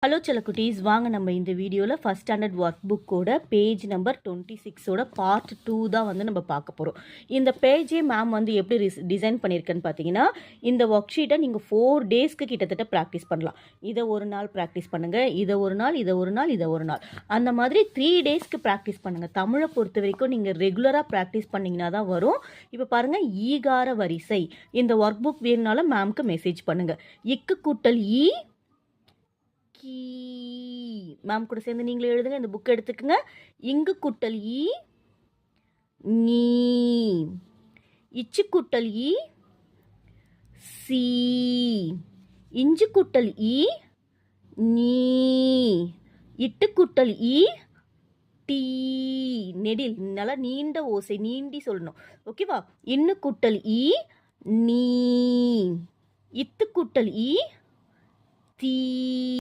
Hello செல்லக்குட்டீஸ், வாங்க நம்ம இந்த வீடியோவில் ஃபஸ்ட் ஸ்டாண்டர்ட் ஒர்க் புக்கோட பேஜ் நம்பர் 26ஓட பார்ட் 2 தான் வந்து நம்ம பார்க்க போகிறோம். இந்த பேஜே மேம் வந்து எப்படி டிசைன் பண்ணியிருக்கேன்னு பார்த்தீங்கன்னா, இந்த ஒர்க் ஷீட்டை நீங்கள் 4 டேஸ்க்கு கிட்டத்தட்ட ப்ராக்டிஸ் பண்ணலாம். இதை ஒரு நாள் ப்ராக்டிஸ் பண்ணுங்கள், இதை ஒரு நாள், இதை ஒரு நாள், இதை ஒரு நாள், அந்த மாதிரி 3 டேஸ்க்கு ப்ராக்டிஸ் பண்ணுங்கள். தமிழை பொறுத்த வரைக்கும் நீங்கள் ரெகுலராக ப்ராக்டிஸ் பண்ணிங்கன்னா தான் வரும். இப்போ பாருங்கள், ஈகார வரிசை. இந்த ஒர்க் புக் வேணுனாலும் மேம்க்கு மெசேஜ் பண்ணுங்கள். இக்கு கூட்டல் ஈ கீ. மேம் கூட சேர்ந்து நீங்களே எழுதுங்க. இந்த புக் எடுத்துக்கங்க. இங்கு குட்டல் ஈ நீ. இச்சு குட்டல் ஈ சி. இஞ்சு குட்டல் ஈ நீ. இட்டு குட்டல் ஈ டீ. நெடில், நல்லா நீண்ட ஓசை, நீண்டி சொல்லணும். ஓகேவா? இன்னு குட்டல் ஈ நீ. இத்து குட்டல் ஈ தீ.